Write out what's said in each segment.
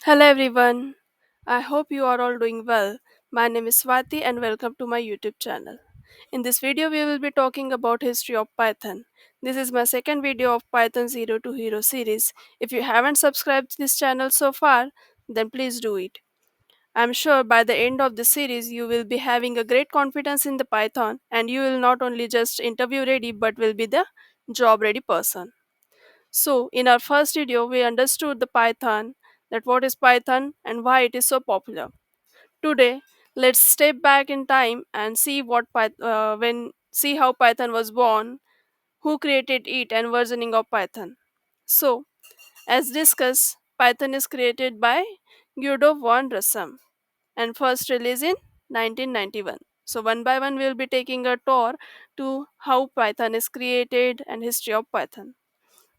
Hello everyone. I hope you are all doing well. My name is Swati and welcome to my YouTube channel. In this video we will be talking about history of Python. This is my second video of Python 0 to Hero series. If you haven't subscribed to this channel so far, then please do it. I'm sure by the end of the series you will be having a great confidence in the Python and you will not only just interview ready but will be the job ready person. So, in our first video, we understood the Python, that what is Python and why it is so popular. Today, let's step back in time and see see how Python was born, who created it, and versioning of Python. So, as discussed, Python is created by Guido von Rossum and first released in 1991. So, one by one, we will be taking a tour to how Python is created and history of Python.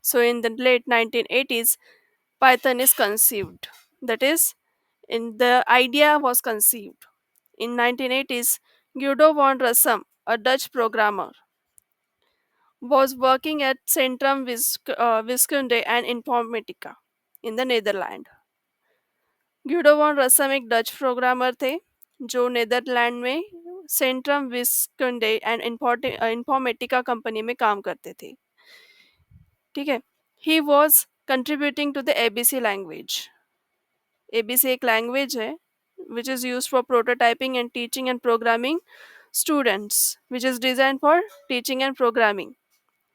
So, in the late 1980s, Python is conceived. That is, in the idea was conceived. In 1980s, Guido van Rossum, a Dutch programmer, was working at Centrum Wiskunde and Informatica in the Netherlands. Guido van Rossum एक Dutch programmer थे जो Netherland में Centrum Wiskunde and Informatica company में काम करते थे. ठीक है. He was contributing to the ABC language. ABC एक लैंग्वेज है which is used for prototyping and teaching and programming students, which is designed for teaching and programming.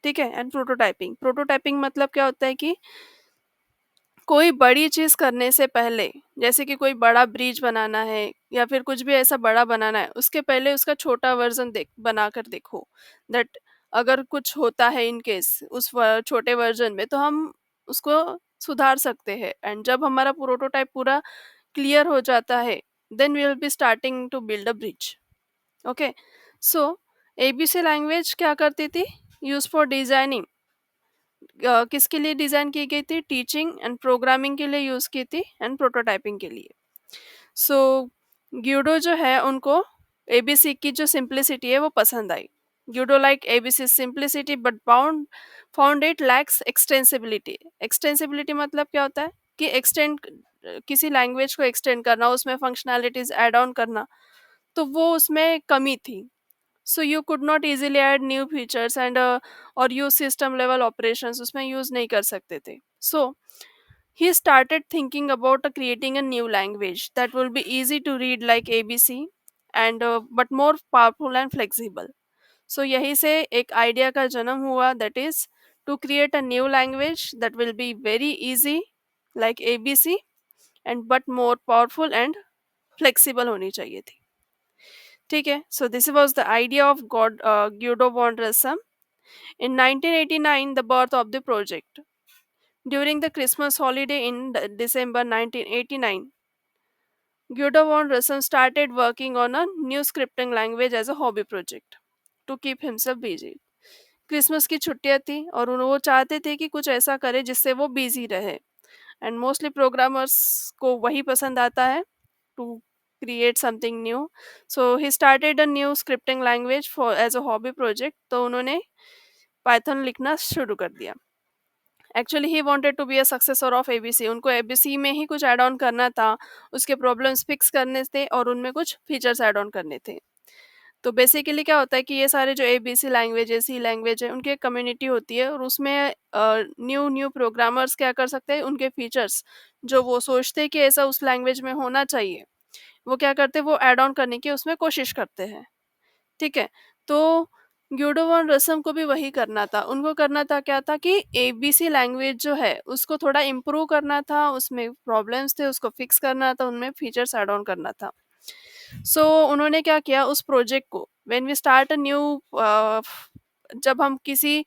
ठीक है. एंड प्रोटोटाइपिंग मतलब क्या होता है कि कोई बड़ी चीज करने से पहले, जैसे कि कोई बड़ा ब्रिज बनाना है या फिर कुछ भी ऐसा बड़ा बनाना है, उसके पहले उसका छोटा वर्जन देख बनाकर देखो. दैट अगर कुछ होता है इन केस उस छोटे वर्जन में तो हम उसको सुधार सकते हैं. एंड जब हमारा प्रोटोटाइप पूरा क्लियर हो जाता है, then we will be starting to build a bridge. Okay. So ABC language क्या करती थी? Use for designing. किसके लिए डिजाइन की गई थी? टीचिंग एंड प्रोग्रामिंग के लिए यूज की थी एंड प्रोटोटाइपिंग के लिए. सो ग्यूडो जो है उनको एबीसी की जो सिंप्लिसिटी है वो पसंद आई. Guido like ABC simplicity but found it lacks extensibility. Extensibility मतलब क्या होता है कि एक्सटेंड, किसी लैंग्वेज को एक्सटेंड करना, उसमें फंक्शनैलिटीज ऐड ऑन करना, तो वो उसमें कमी थी. So you could not easily add new features and और यूज सिस्टम लेवल ऑपरेशंस उसमें यूज नहीं कर सकते थे. सो he started thinking about creating a new language that will be easy to read like ABC and but more powerful and flexible. So यही से एक idea का जन्म हुआ, that is to create a new language that will be very easy like ABC and but more powerful and flexible होनी चाहिए थी. ठीक है. So this was the idea of Guido von Rossum. In 1989, the birth of the project. During the Christmas holiday in December 1989, Guido von Rossum started working on a new scripting language as a hobby project to keep himself busy. Christmas की छुट्टियां थी और वो चाहते थे कि कुछ ऐसा करे जिससे वो बिजी रहे. एंड मोस्टली प्रोग्रामर्स को वही पसंद आता है, to create something new. So he started a new scripting language for as a hobby project. तो उन्होंने पाइथन लिखना शुरू कर दिया. Actually he wanted to be a successor of ABC. उनको एबीसी में ही कुछ ऐड ऑन करना था, उसके प्रॉब्लम्स फिक्स करने थे और उनमें कुछ फीचर्स ऐड ऑन करने थे. तो बेसिकली क्या होता है कि ये सारे जो एबीसी लैंग्वेज है, सी लैंग्वेज है, उनकी एक कम्युनिटी होती है और उसमें न्यू न्यू प्रोग्रामर्स क्या कर सकते हैं, उनके फीचर्स जो वो सोचते हैं कि ऐसा उस लैंग्वेज में होना चाहिए, वो क्या करते हैं, वो ऐड ऑन करने की उसमें कोशिश करते हैं. ठीक है. तो ग्यूडो वन रसम को भी वही करना था. उनको करना था क्या था कि एबीसी लैंग्वेज जो है उसको थोड़ा इम्प्रूव करना था, उसमें प्रॉब्लम्स थे उसको फिक्स करना था, उनमें फीचर्स ऐड ऑन करना था. उन्होंने क्या किया उस प्रोजेक्ट को, when we start a new, जब हम किसी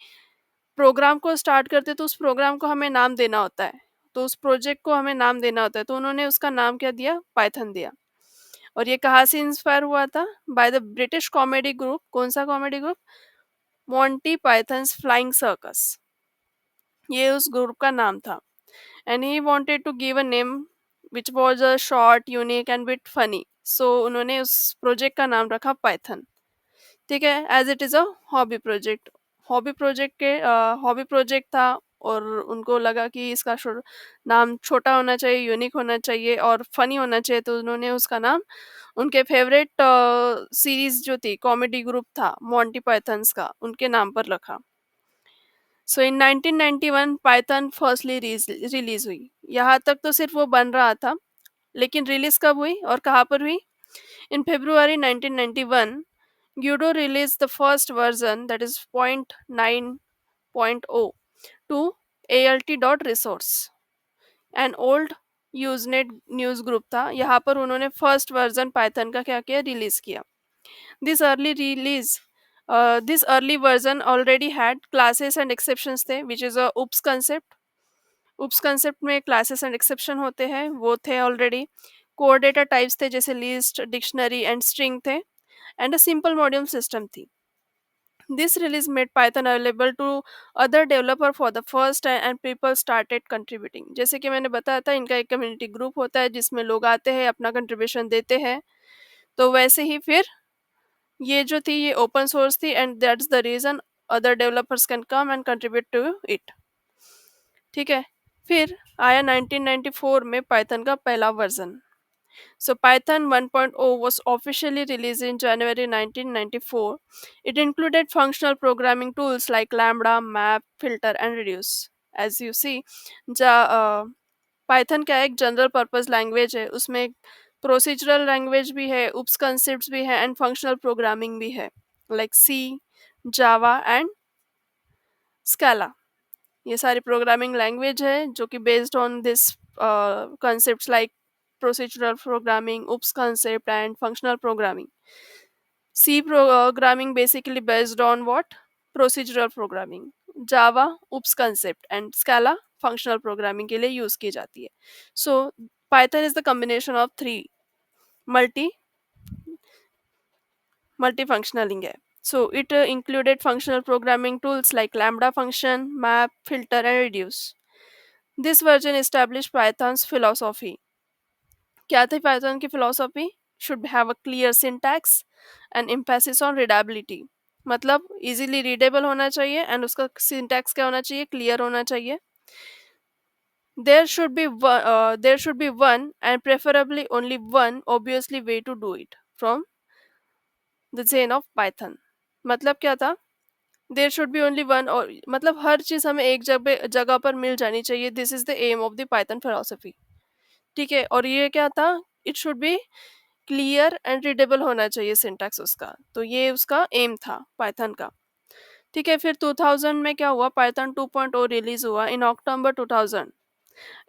प्रोग्राम को स्टार्ट करते तो उस प्रोग्राम को हमें नाम देना होता है, तो उस प्रोजेक्ट को हमें नाम देना होता है, तो उन्होंने उसका नाम क्या दिया? पाइथन दिया. और ये कहाँ से इंस्पायर हुआ था? By the British comedy group. कौन सा comedy group? Monty Python's Flying Circus. ये उस ग्रुप का नाम था. And he wanted to give a name which was a short, unique and bit funny. So उन्होंने उस प्रोजेक्ट का नाम रखा पाइथन. ठीक है. As it is a hobby project. Hobby project था. और उनको लगा कि इसका नाम छोटा होना चाहिए, यूनिक होना चाहिए और फनी होना चाहिए, तो उन्होंने उसका नाम उनके फेवरेट सीरीज जो थी, कॉमेडी ग्रुप था मोंटी पाइथन्स का, उनके नाम पर रखा। सो इन 1991 पाइथन फर्स्टली रिलीज हुई। यहाँ तक तो सिर्फ वो बन रहा था, लेकिन रिलीज कब हुई और कहाँ पर हुई? In February 1991, Guido released the first version, that is 0.9.0 to alt.resource, an old Usenet news group था। यहाँ पर उन्होंने फर्स्ट वर्जन पाइथन का क्या किया, रिलीज किया। This early release this early version already had classes and exceptions थे, which is a OOPS concept. OOPS concept में क्लासेस एंड एक्सेप्शन होते हैं, वो थे ऑलरेडी। कोर डेटा टाइप्स थे, जैसे लिस्ट, डिक्शनरी एंड स्ट्रिंग थे, and a simple module system थी। This release made Python available to other developer for the first time and people started contributing. जैसे कि मैंने बताया था, इनका एक कम्युनिटी ग्रुप होता है जिसमें लोग आते हैं, अपना कंट्रीब्यूशन देते हैं। तो वैसे ही फिर ये जो थी, ये ओपन सोर्स थी, and that's the reason other developers can come and contribute to it. ठीक है। फिर आया 1994 में पाइथन का पहला version. So Python 1.0 was officially released in January 1994. It included functional programming tools like Lambda, Map, Filter, and Reduce. As you see, Python क्या एक general purpose language है, उसमें प्रोसीजरल लैंग्वेज भी है, उप्स कंसेप्ट भी है, एंड फंक्शनल प्रोग्रामिंग भी है, like C, Java and Scala. ये सारी प्रोग्रामिंग लैंग्वेज है जो कि based on this concepts like procedural programming, OOPS concept, and functional programming. C programming basically based on what? Procedural programming. Java OOPS concept and Scala functional programming के लिए use की जाती है. So Python is the combination of three multi multifunctionaling है. So it included functional programming tools like Lambda function, Map, Filter, and Reduce. This version established Python's philosophy. क्या थी Python की philosophy? Should have a clear syntax and emphasis on readability. मतलब easily readable होना चाहिए, and उसका syntax क्या होना चाहिए? क्लियर होना चाहिए। There should be one and preferably only one obviously way to do it from the chain of Python. मतलब क्या था? There should be only one, और मतलब हर चीज हमें एक जगह जगह पर मिल जानी चाहिए। This is the aim of the Python philosophy. ठीक है। और ये क्या था? It should be clear and readable होना चाहिए सिंटैक्स उसका। तो ये उसका एम था पाइथन का। ठीक है। फिर 2000 में क्या हुआ? पाइथन 2.0 रिलीज हुआ in October 2000।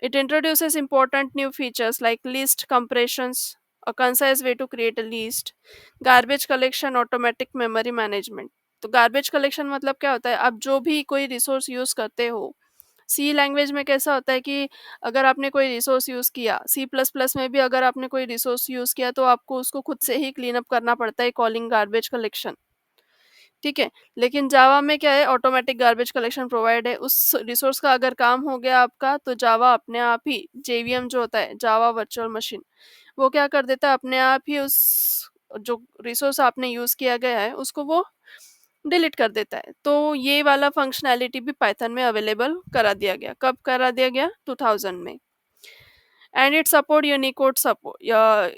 It introduces important new features like list compressions, a concise way to create a list, garbage collection, automatic memory management. तो गार्बेज कलेक्शन मतलब क्या होता है? आप जो भी कोई रिसोर्स यूज करते हो, सी लैंग्वेज में कैसा होता है कि अगर आपने कोई रिसोर्स यूज़ किया, सी प्लस प्लस में भी अगर आपने कोई रिसोर्स यूज़ किया, तो आपको उसको खुद से ही क्लीन अप करना पड़ता है, कॉलिंग गार्बेज कलेक्शन। ठीक है। लेकिन जावा में क्या है? ऑटोमेटिक गार्बेज कलेक्शन प्रोवाइड है। उस रिसोर्स का अगर काम हो गया आपका, तो जावा अपने आप ही, जेवीएम जो होता है, जावा वर्चुअल मशीन, वो क्या कर देता है? अपने आप ही उस जो रिसोर्स आपने यूज़ किया गया है, उसको वो डिलीट कर देता है। तो ये वाला फंक्शनैलिटी भी पाइथन में अवेलेबल करा दिया गया। कब करा दिया गया? 2000 में। And it support Unicode support,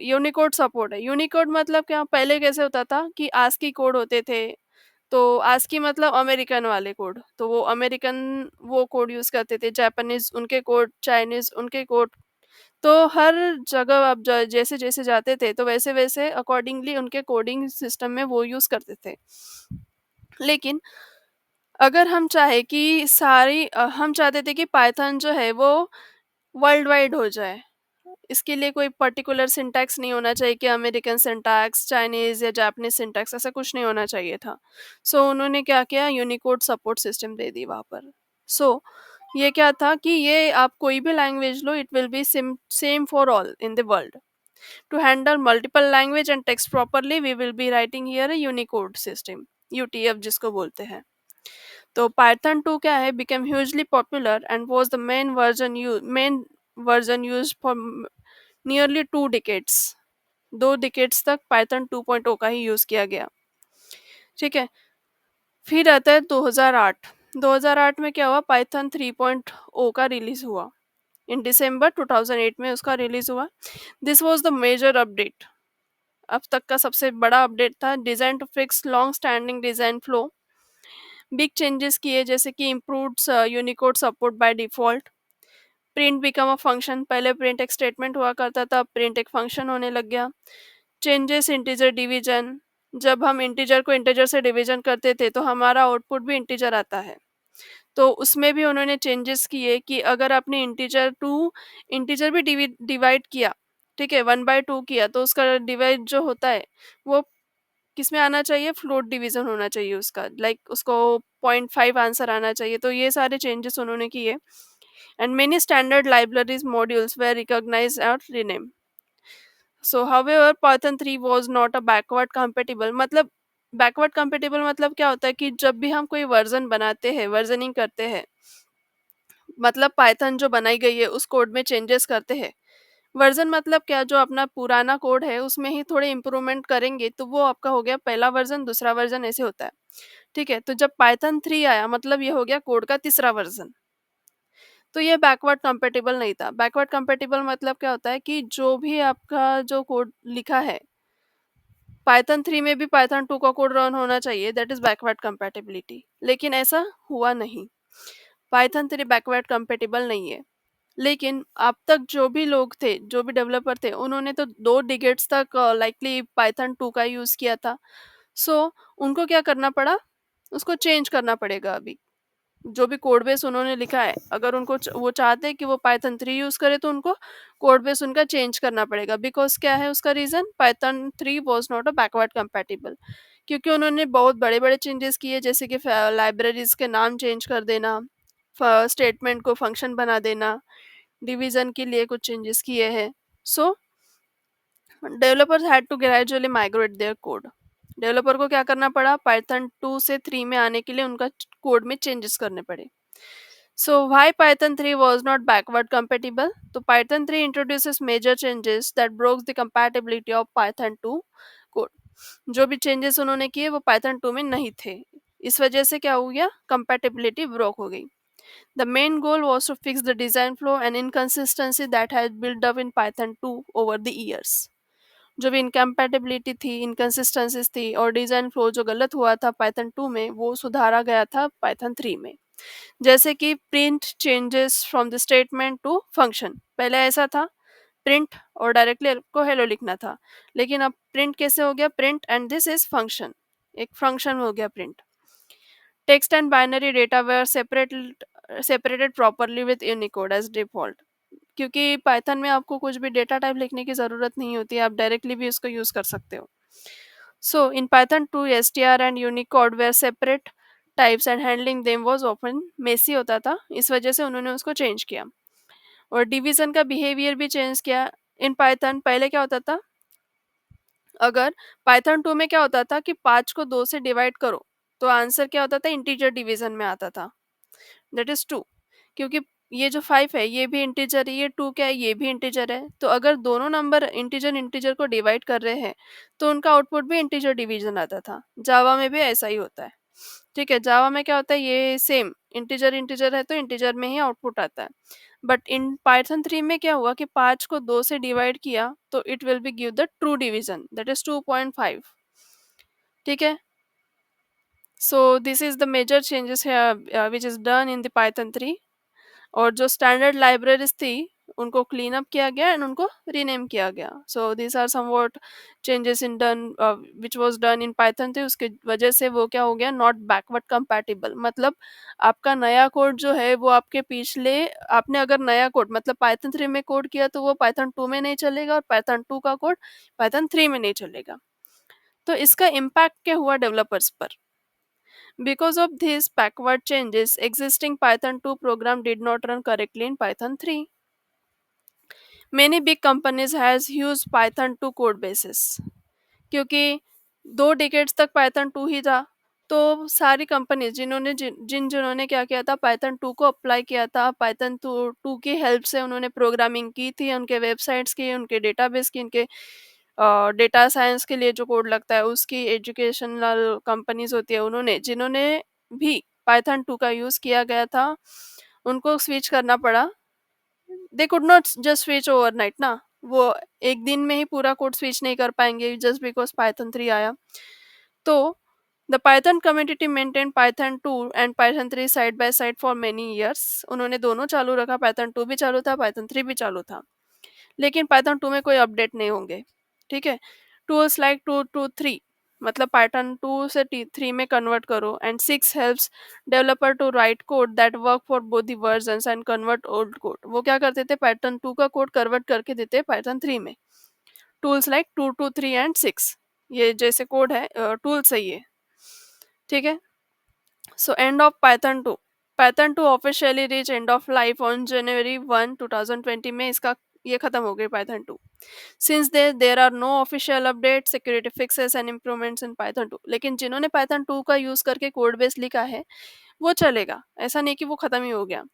Unicode support है। यूनिकोड मतलब क्या? पहले कैसे होता था कि आस्की कोड होते थे। तो आस्की मतलब अमेरिकन वाले कोड, तो वो अमेरिकन वो कोड यूज करते थे, जापानीज उनके कोड, चाइनीज उनके कोड। तो हर जगह आप जैसे जैसे जाते थे, तो वैसे वैसे अकॉर्डिंगली उनके कोडिंग सिस्टम में वो यूज करते थे। लेकिन अगर हम चाहे कि हम चाहते थे कि पाइथन जो है वो वर्ल्ड वाइड हो जाए, इसके लिए कोई पर्टिकुलर सिंटैक्स नहीं होना चाहिए कि अमेरिकन सिंटैक्स, चाइनीज या जापानीज सिंटैक्स, ऐसा कुछ नहीं होना चाहिए था। सो उन्होंने क्या किया? यूनिकोड सपोर्ट सिस्टम दे दी वहाँ पर। सो ये क्या था कि ये आप कोई भी लैंग्वेज लो, it will be same for all in the world. To handle multiple language and text properly, we will be writing here a Unicode system, UTF जिसको बोलते हैं। तो पाइथन 2 क्या है? Became hugely popular and was the main version used for nearly 2 decades. 2 decades तक Python 2.0 का ही use किया गया। ठीक है। फिर आता है 2008। 2008 में क्या हुआ, पाइथन 3.0 का रिलीज हुआ। इन दिसंबर 2008 में उसका रिलीज हुआ। This was the major update, अब तक का सबसे बड़ा अपडेट था। Design to fix long standing design flow, big changes किए जैसे कि improved Unicode support by default, print become a function, पहले प्रिंट एक स्टेटमेंट हुआ करता था, अब प्रिंट एक फंक्शन होने लग गया। चेंजेस इंटीजर डिवीजन, जब हम इंटीजर को इंटीजर से डिवीजन करते थे तो हमारा आउटपुट भी इंटीजर आता है, तो उसमें भी उन्होंने चेंजेस किए कि अगर आपने इंटीजर भी डिवाइड किया, ठीक है, 1/2 किया, तो उसका डिवाइड जो होता है वो किस में आना चाहिए, फ्लोट डिवीजन होना चाहिए उसका, लाइक उसको 0.5 आंसर आना चाहिए। तो ये सारे चेंजेस उन्होंने किए। And many standard libraries modules were recognize और rename. So however Python 3 was not a backward compatible, मतलब बैकवर्ड कंपेटिबल मतलब क्या होता है कि जब भी हम कोई वर्जन बनाते हैं, वर्जनिंग करते हैं, मतलब पाइथन जो बनाई गई है उस कोड में चेंजेस करते हैं। वर्जन मतलब क्या, जो अपना पुराना कोड है उसमें ही थोड़े इम्प्रूवमेंट करेंगे तो वो आपका हो गया पहला वर्जन, दूसरा वर्जन ऐसे होता है। ठीक है, तो जब पाइथन 3 आया मतलब ये हो गया कोड का तीसरा वर्जन। तो ये बैकवर्ड कंपेटिबल नहीं था। बैकवर्ड कंपेटिबल मतलब क्या होता है कि जो भी आपका जो कोड लिखा है पाइथन 3 में भी पाइथन 2 का कोड रन होना चाहिए, दैट इज बैकवर्ड कंपेटिबिलिटी। लेकिन ऐसा हुआ नहीं, पाइथन 3 बैकवर्ड कंपेटिबल नहीं है। लेकिन अब तक जो भी लोग थे, जो भी डेवलपर थे, उन्होंने तो 2 डिकेड्स तक लाइकली पाइथन 2 का यूज किया था। सो उनको क्या करना पड़ा, उसको चेंज करना पड़ेगा। अभी जो भी कोड बेस उन्होंने लिखा है, अगर उनको वो चाहते हैं कि वो पाइथन 3 यूज करे तो उनको कोड बेस उनका चेंज करना पड़ेगा। बिकॉज क्या है उसका reason, Python 3 was not a backward compatible, क्योंकि उन्होंने बहुत बड़े बड़े चेंजेस किए जैसे कि लाइब्रेरीज के नाम चेंज कर देना, स्टेटमेंट को फंक्शन बना देना, डिवीजन के लिए कुछ चेंजेस किए हैं। So developers had to gradually migrate their code. Developer को क्या करना पड़ा, पाइथन 2 से 3 में आने के लिए उनका कोड में चेंजेस करने पड़े। So why Python 3 was not backward compatible? तो Python 3 introduces major changes that broke the compatibility of Python 2 code. जो भी changes उन्होंने किए वो Python 2 में नहीं थे। इस वजह से क्या हो गया, compatibility broke हो गई। The main goal was to fix the design flaw and inconsistency that had built up in Python 2 over the years. जो भी इनकम्पैटिबिलिटी थी, इनकन्सिस्टेंसीज थी और डिज़ाइन फ्लो जो गलत हुआ था पाइथन 2 में, वो सुधारा गया था पाइथन 3 में। जैसे कि print changes from the statement to function. पहले ऐसा था, प्रिंट और डायरेक्टली आपको हेलो लिखना था, लेकिन अब प्रिंट कैसे हो गया, print and this is function, एक फंक्शन हो गया print. Text and binary data were separated properly with Unicode as default, क्योंकि पाइथन में आपको कुछ भी डेटा टाइप लिखने की ज़रूरत नहीं होती, आप डायरेक्टली भी उसको यूज़ कर सकते हो। So in Python 2 str and Unicode were separate types and handling them was often messy होता था, इस वजह से उन्होंने उसको चेंज किया। और डिवीजन का बिहेवियर भी चेंज किया। इन पाइथन पहले क्या होता था, अगर पाइथन 2 में क्या होता था कि 5 को 2 से डिवाइड करो तो आंसर क्या होता था, इंटीजर डिवीजन में आता था, दैट इज 2। क्योंकि ये जो 5 है ये भी इंटीजर है, ये 2 क्या है ये भी इंटीजर है, तो अगर दोनों नंबर इंटीजर इंटीजर को डिवाइड कर रहे हैं तो उनका आउटपुट भी इंटीजर डिवीजन आता था। जावा में भी ऐसा ही होता है। ठीक है, जावा में क्या होता है, ये सेम इंटीजर इंटीजर है तो इंटीजर में ही आउटपुट आता है। बट इन पाइथन 3 में क्या हुआ कि 5 को 2 से डिवाइड किया तो it will be give the true division, that is 2.5। ठीक है, so this is the major changes which is done in the Python 3। और जो स्टैंडर्ड लाइब्रेरीज थी उनको क्लीन अप किया गया एंड उनको रीनेम किया गया। So these are somewhat changes in done which was done in Python 3। उसके वजह से वो क्या हो गया, नॉट बैकवर्ड कंपैटिबल, मतलब आपका नया कोड जो है वो आपके पिछले, आपने अगर नया कोड मतलब पाइथन 3 में कोड किया तो वो पाइथन 2 में नहीं चलेगा और पाइथन 2 का कोड पाइथन 3 में नहीं चलेगा। तो इसका इम्पैक्ट क्या हुआ डेवलपर्स पर, because of these backward changes, existing Python 2 program did not run correctly in Python 3. Many big companies has used Python 2 code bases. क्योंकि 2 डिकेड्स तक पाइथन 2 ही था, तो सारी कंपनीज जिन्होंने क्या किया था, पाइथन 2 को अप्लाई किया था, पाइथन 2 की हेल्प से उन्होंने प्रोग्रामिंग की थी, उनके वेबसाइट्स की, उनके डेटाबेस की, उनके डेटा साइंस के लिए जो कोड लगता है उसकी, एजुकेशनल कंपनीज होती है उन्होंने, जिन्होंने भी पाइथन 2 का यूज़ किया गया था, उनको स्विच करना पड़ा। They could not just switch overnight ना, वो एक दिन में ही पूरा कोड स्विच नहीं कर पाएंगे जस्ट बिकॉज पाइथन 3 आया। तो the Python community maintain Python 2 and Python 3 side by side for many years. उन्होंने दोनों चालू रखा, पाइथन 2 भी चालू था, पाइथन 3 भी चालू था, लेकिन पाइथन 2 में कोई अपडेट नहीं होंगे। ठीक है। टूल्स लाइक 2 टू 3, मतलब पाइथन 2 से 3 में कन्वर्ट करो, and 6 helps developer to write code that work for both the versions and convert old code. वो क्या करते थे, पाइथन 2 का कोड कन्वर्ट करके देते पाइथन 3 में। टूल्स लाइक 2 टू 3 एंड 6, ये जैसे कोड है टूल्स है ये। ठीक है। So end of Python 2. Python 2 officially reached end of life on January 1, 2020 में इसका ये खत्म हो गई Python 2. Since there are no official updates, security fixes and improvements in Python 2. लेकिन जिन्होंने Python 2 का यूज़ करके कोड बेस लिखा है वो चलेगा, ऐसा नहीं कि वो ख़त्म ही हो गया।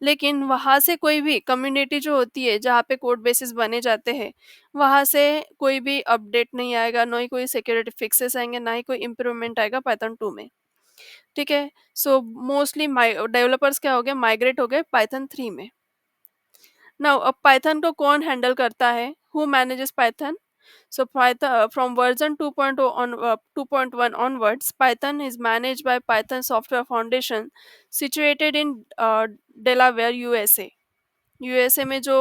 लेकिन वहाँ से कोई भी कम्युनिटी जो होती है जहाँ पे कोड बेसिस बने जाते हैं, वहाँ से कोई भी अपडेट नहीं आएगा, ना ही कोई सिक्योरिटी फिक्सेस आएंगे, ना ही कोई इम्प्रूवमेंट आएगा पाइथन 2 में। ठीक है। सो मोस्टली डेवलपर्स क्या हो गए, माइग्रेट हो गए पाइथन 3 में। नाउ अब पाइथन को कौन हैंडल करता है, who manages Python? So Python from version 2.0 on 2.1 onwards, Python is managed by Python Software Foundation, situated in Delaware, USA। USA में जो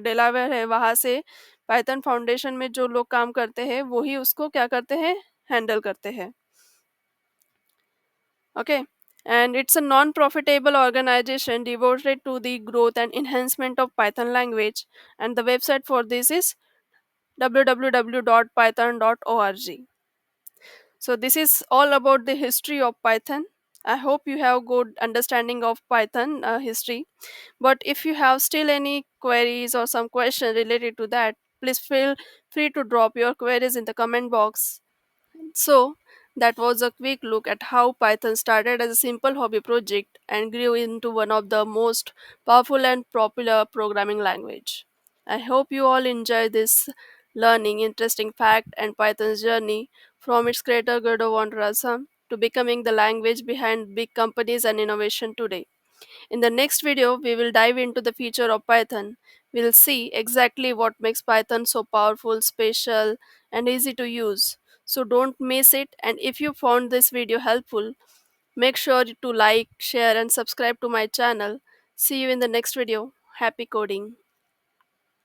डेलावेयर है, वहाँ से पाइथन फाउंडेशन में जो लोग काम करते हैं वही उसको क्या करते हैं, हैंडल करते हैं। Okay. And it's a non-profitable organization devoted to the growth and enhancement of Python language, and the website for this is www.python.org. So this is all about the history of Python. I hope you have good understanding of Python history, but if you have still any queries or some question related to that, please feel free to drop your queries in the comment box. So, that was a quick look at how Python started as a simple hobby project and grew into one of the most powerful and popular programming language. I hope you all enjoy this learning interesting fact and Python's journey from its creator Gurdjieff von Rossum to becoming the language behind big companies and innovation today. In the next video, we will dive into the future of Python. We'll see exactly what makes Python so powerful, special, and easy to use. So don't miss it. And if you found this video helpful, make sure to like, share, and subscribe to my channel. See you in the next video. Happy coding.